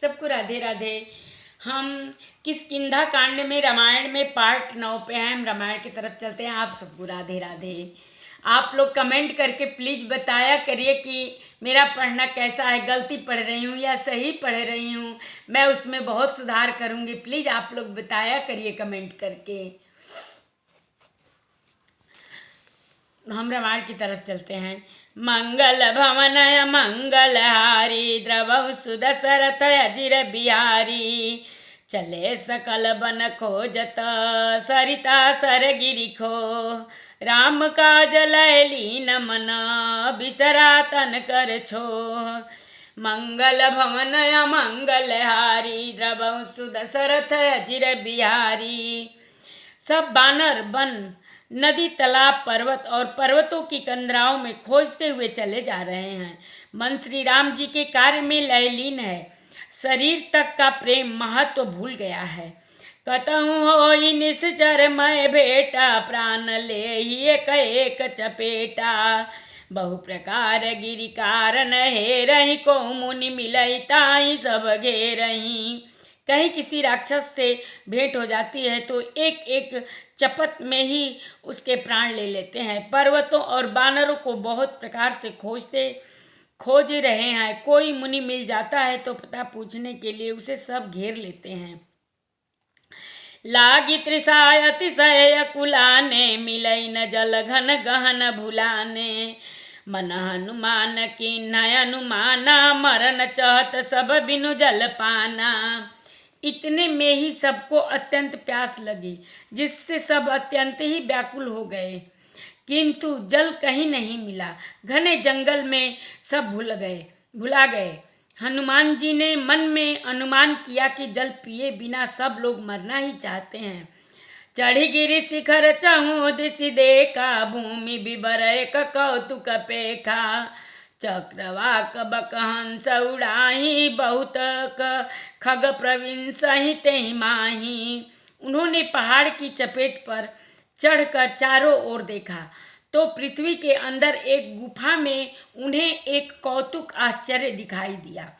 सबको राधे राधे। हम किष्किंधा कांड में रामायण में पार्ट 9 पे हैं। हम रामायण की तरफ चलते हैं। आप सबको राधे राधे। आप लोग कमेंट करके प्लीज़ बताया करिए कि मेरा पढ़ना कैसा है, गलती पढ़ रही हूँ या सही पढ़ रही हूँ। मैं उसमें बहुत सुधार करूँगी। प्लीज़ आप लोग बताया करिए कमेंट करके। हम रामायण की तरफ चलते हैं। मंगल भवनय मंगलहारी द्रवहु सुदशरथ अजिर बिहारी। चले सकल बन खोजत सरिता सर गिरि खो। राम काज लय लीन मन बिसरा तन कर छो। मंगल भवनय मंगलहारी द्रवहु सुदशरथ अजिर बिहारी। सब बानर वन, नदी, तालाब, पर्वत और पर्वतों की कंदराओं में खोजते हुए चले जा रहे हैं। मन श्री राम जी के कार्य में लयलीन है। शरीर तक का प्रेम महत्व भूल गया है। कतहु होई निश्चर मैं भेटा प्राण ले ही एक चपेटा। बहु प्रकार गिरि कारण हे रही को मुनि मिलई ताई सब घेरही। कहीं किसी राक्षस से भेंट हो जाती है तो एक एक चपत में ही उसके प्राण ले लेते हैं। पर्वतों और बानरों को बहुत प्रकार से खोज रहे हैं। कोई मुनि मिल जाता है तो पता पूछने के लिए उसे सब घेर लेते हैं। लागी तृषाय अतिशय कुलाने मिलई न जल घन गहन भुलाने। मन हनुमान की नय अनुमाना मरण चहत सब बिनु जल पाना। इतने में ही सबको अत्यंत प्यास लगी, जिससे सब अत्यंत ही व्याकुल हो गए, किंतु जल कहीं नहीं मिला। घने जंगल में सब भुला गए। हनुमान जी ने मन में अनुमान किया कि जल पिए बिना सब लोग मरना ही चाहते हैं। चढ़ी गिरि शिखर चहु दिशि देखा भूमि बिबर एक कौतुक पेखा। चक्रवाक बक हंस उड़ाही बहुत खग प्रवीण सहित माही। उन्होंने पहाड़ की चपेट पर चढ़कर चारों ओर देखा तो पृथ्वी के अंदर एक गुफा में उन्हें एक कौतुक आश्चर्य दिखाई दिया।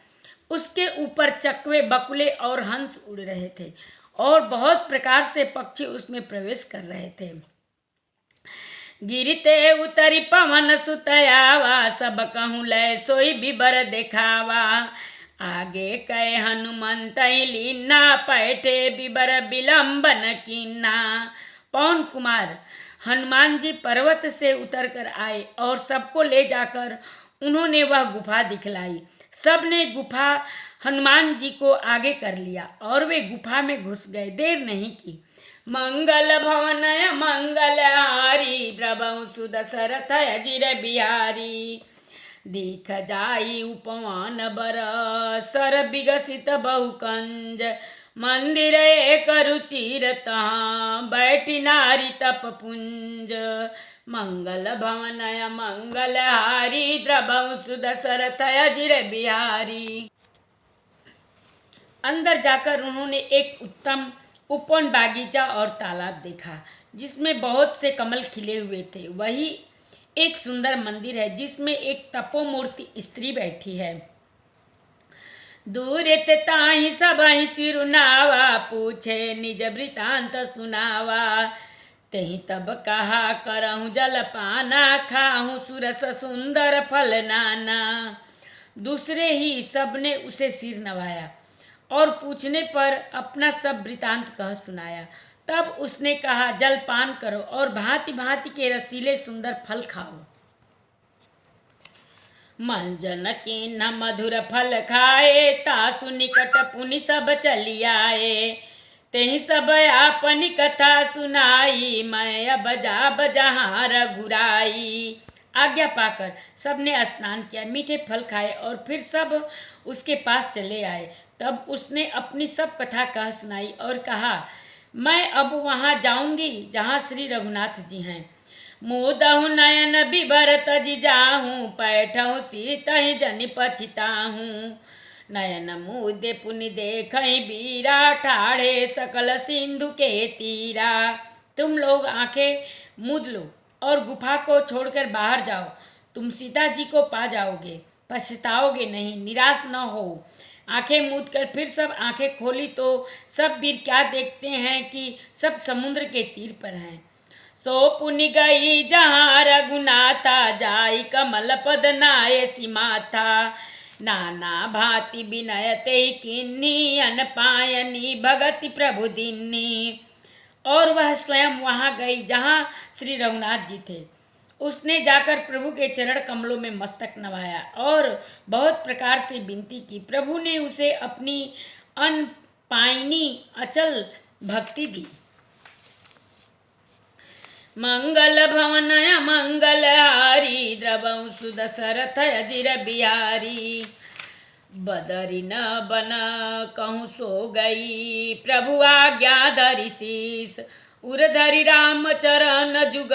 उसके ऊपर चकवे, बकुले और हंस उड़ रहे थे और बहुत प्रकार से पक्षी उसमें प्रवेश कर रहे थे। गिरते उतरी पवन सुतयावा सब कहूँ लय सोई बिबर देखावा। आगे कहे हनुमंत लीना पैठे बिबर विलंबन कीना। पवन कुमार हनुमान जी पर्वत से उतर कर आए और सबको ले जाकर उन्होंने वह गुफा दिखलाई। सब ने गुफा हनुमान जी को आगे कर लिया और वे गुफा में घुस गए। देर नहीं की। मंगल भवनय मंगलहारी द्रवहु सुदशरथ अजिर बिहारी। दीख जाई उपवन बर सर विगसित बहुकंज। मंदिर एक रुचिर तहाँ बैठी नारी तप पुंज। मंगल भवनय मंगलहारी द्रवहु सुदशरथ अजिर बिहारी। अंदर जाकर उन्होंने एक उत्तम उपवन, बागीचा और तालाब देखा जिसमें बहुत से कमल खिले हुए थे। वही एक सुंदर मंदिर है जिसमें एक तपोमूर्ति स्त्री बैठी है। दूर ताहि सबहि सिरुनावा पूछे निज वृतांत सुनावा। तही तब कहा करहु जल पाना खाहु सुरस सुंदर फल नाना। दूसरे ही सबने उसे सिर नवाया और पूछने पर अपना सब वृतांत कह सुनाया। तब उसने कहा जल पान करो और भांति भांति के रसीले सुंदर फल खाओ। मंजन की न मधुर फल खाए तासु निकट पुनि सब चली आए। तेहि सब आपनी कथा सुनाई मैं अब जाब जहाँ रघुराई। आज्ञा पाकर सबने स्नान किया, मीठे फल खाए और फिर सब उसके पास चले आए। तब उसने अपनी सब कथा कह सुनाई और कहा मैं अब वहाँ जाऊंगी जहाँ श्री रघुनाथ जी हैं। मुदहु नयन बिबर तजि जाहूँ पैठहु सीतहि जनि पछिताहूँ। नयन मुदे पुनि देखहि बीरा ठाढ़े सकल सिंधु के तीरा। तुम लोग आंखें मूंद लो और गुफा को छोड़कर बाहर जाओ। तुम सीता जी को पा जाओगे, पछताओगे नहीं, निराश न हो। आंखें मूंद कर फिर सब आंखें खोली तो सब वीर क्या देखते हैं कि सब समुद्र के तीर पर हैं। सो पुनि गई जहाँ रघुनाथा, जाई कमल पद नाये सीमाथा। नाना भांति विनय ते किन्नी, अन पायनी भगति प्रभु दीन्नी। और वह स्वयं वहाँ गई जहाँ श्री रघुनाथ जी थे। उसने जाकर प्रभु के चरण कमलों में मस्तक नवाया और बहुत प्रकार से विनती की। प्रभु ने उसे अपनी अनपायनी अचल भक्ति दी। मंगल भवनय मंगलहारी, द्रवहु सुदशरथ अजिर बिहारी। बदरी न बन कहूँ सो गई, प्रभु आज्ञा धरि शीस। उर धरि राम चरण जुग,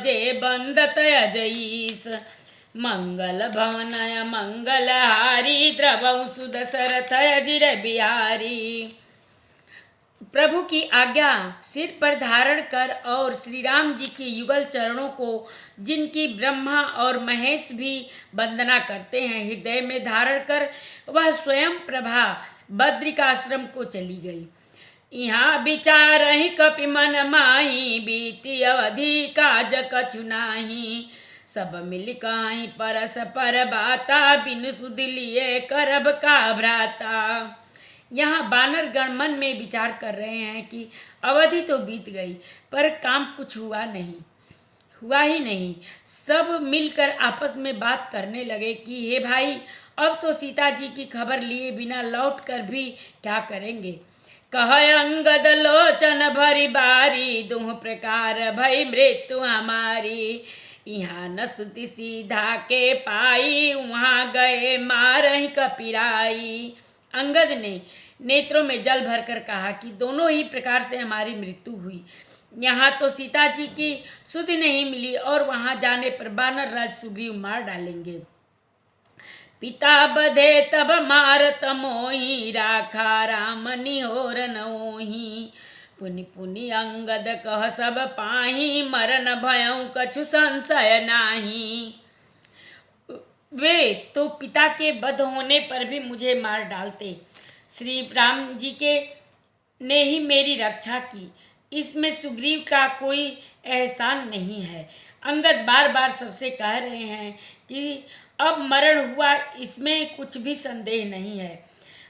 जे बंदत अजईस। मंगल भवनय मंगलहारी, द्रवहु सुदशरथ अजिर बिहारी। प्रभु की आज्ञा सिर पर धारण कर और श्री राम जी के युगल चरणों को, जिनकी ब्रह्मा और महेश भी वंदना करते हैं, हृदय में धारण कर वह स्वयं प्रभा बद्रिकाश्रम को चली गई। यहाँ विचार ही कपि मन माही, बीती अवधि काज कछु नाही। सब मिल कहीं परस पर बाता, बिनु सुध लिए करब का भ्राता। यहाँ बानर गण मन में विचार कर रहे हैं कि अवधि तो बीत गई पर काम कुछ हुआ ही नहीं। सब मिलकर आपस में बात करने लगे कि हे भाई, अब तो सीता जी की खबर लिए बिना लौट कर भी क्या करेंगे। कह अंगद लोचन भरी बारी, दुह प्रकार भई मृत्यु हमारी। यहाँ न सुति सीधा के पाई, वहाँ गए मारहि कपिराई। अंगद ने नेत्रों में जल भरकर कहा कि दोनों ही प्रकार से हमारी मृत्यु हुई। यहाँ तो सीता जी की सुधि नहीं मिली और वहाँ जाने पर बानर राज सुग्रीव मार डालेंगे। पिता बधे तब मारत मोही, राखा राम निहोर नोही। पुनि पुनि अंगद कह सब पाही, मरन भयउ कछु संशय नाही। वे तो पिता के वध होने पर भी मुझे मार डालते, श्री राम जी के ने ही मेरी रक्षा की, इसमें सुग्रीव का कोई एहसान नहीं है। अंगद बार बार सबसे कह रहे हैं कि अब मरण हुआ, इसमें कुछ भी संदेह नहीं है।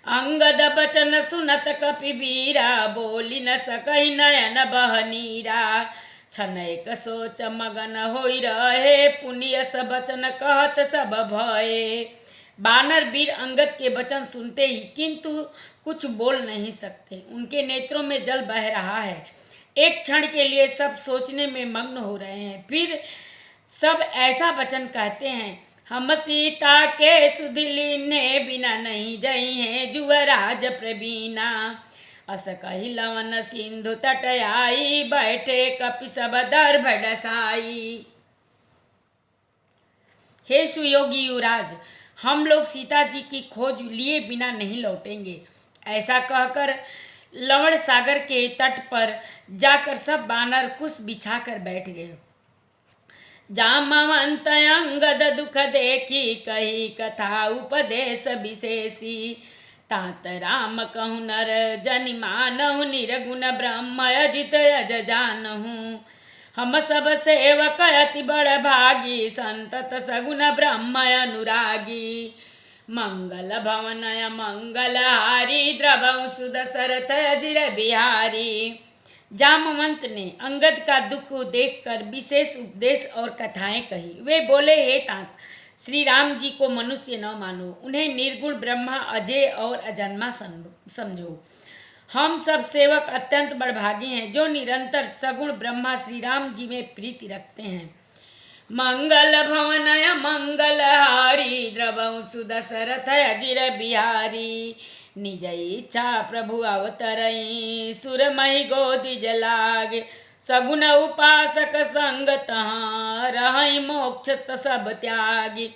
अंगद बचन सुनत कपिवीरा, बोली न सकहि नयन बह नीरा। छनैक सोच मगन होई रहे, पुनियस बचन कहत सब भये। बानर वीर अंगद के वचन सुनते ही किंतु कुछ बोल नहीं सकते, उनके नेत्रों में जल बह रहा है। एक क्षण के लिए सब सोचने में मग्न हो रहे हैं, फिर सब ऐसा वचन कहते हैं, हम सीता के सुधि लीन्हे, बिना नहीं जई हैं जुवराज प्रवीणा। अस कहि लवन सिंधु तट आई, बैठे कपि सब दर्भ डसाई। हे सुयोगी युवराज, हम लोग सीता जी की खोज लिए बिना नहीं लौटेंगे। ऐसा कहकर लवण सागर के तट पर जाकर सब बानर कुश बिछाकर बैठ गए। जामवंत अंगद दुख देखी, कही कथा उपदेश विशेषी। तात राम कहु नर जनि मानहु, निर्गुण ब्रह्म अजित अज जानहु। हम सब सेवक अति बड़ भागी, संतत सगुण ब्रह्म अनुरागी। मंगल भवनय मंगलहारी, द्रवहु सुदशरथ अजिर बिहारी। जामवंत ने अंगद का दुख देखकर विशेष उपदेश और कथाएं कही। वे बोले, हे तात, श्री राम जी को मनुष्य न मानो, उन्हें निर्गुण ब्रह्मा अजय और अजन्मा समझो। हम सब सेवक अत्यंत बड़भागी हैं जो निरंतर सगुण ब्रह्मा श्री राम जी में प्रीति रखते हैं। मंगल भवनय मंगलहारी, द्रवहु सुदशरथ अजिर बिहारी। निज इच्छा प्रभु अवतरई, सुर महि गोदि जलाग। सगुन उपासक संग तहाँ, रहई मोक्ष सब त्यागी।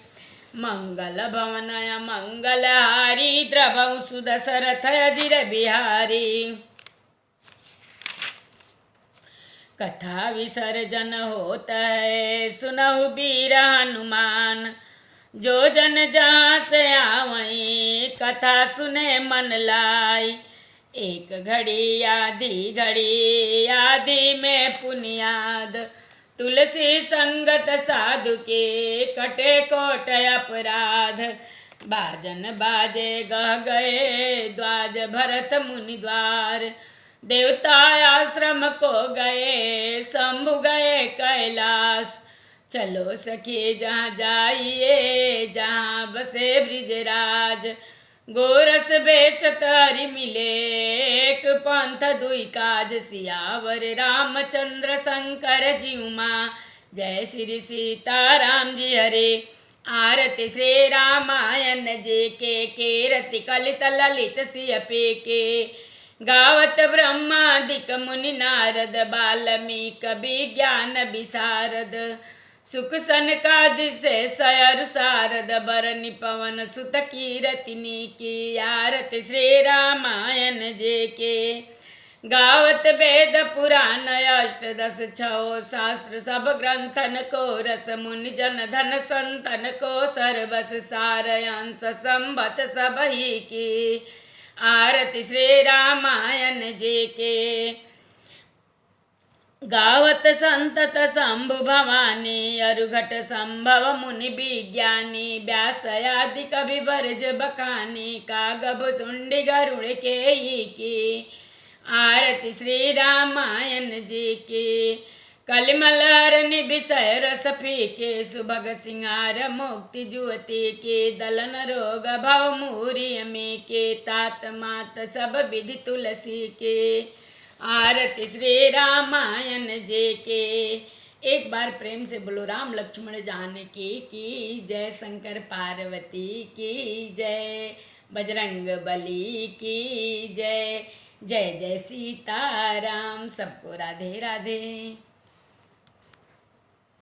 मंगल भवनय मंगलहारी, द्रवहु सुदशरथ अजिर बिहारी। कथा विसर्जन होता है, सुनहु वीर हनुमान। जो जन जहाँ से आवई कथा सुने मन लाई। एक घड़ी आधी में पुनियाद, तुलसी संगत साधु के कटे कोट अपराध। बाजन बाजे गह गए द्वाज भरत मुनि द्वार, देवता आश्रम को गए शंभु गए कैलाश। चलो सखी जहाँ जाइए जहाँ बसे ब्रिजराज, गोरस बेचत हरि मिले एक पंथ दुई काज। सियावर रामचंद्र शंकर जी उमा, जय श्री सीताराम जी हरे। आरती श्री रामायण जी के कीरति कलित ललित सिय के, गावत ब्रह्मादिक मुनि नारद बाल्मीक विज्ञान विशारद। सुख सनकादि से सयर सारद बरनि पवन सुत कीरतिनी की। आरती श्री रामायण जे के, गावत वेद पुराण अष्टदश छो शास्त्र सब ग्रंथन को रस। मुनि जन धन संतन को सर्वस सार अंश संबत सब ही की। आरती श्री रामायण जे के, गावत संतत शंभु भवानी अरुघट संभव मुनि विज्ञानी। व्यास आदि कवि बरज बखानी, कागभ सुंडी गरुड़ के ही की। आरती श्री रामायण जी की, कलिमल हरनि विषय रस फीके। सुभग सिंगार मुक्ति जुवती के, दलन रोग भव मूरी में के। तात मात सब विधि तुलसी के। आरती श्री रामायण जे के। एक बार प्रेम से बोलो राम लक्ष्मण जानकी की जय, शंकर पार्वती की जय, बजरंग बली की जय। जय जय सीताराम। सबको राधे राधे।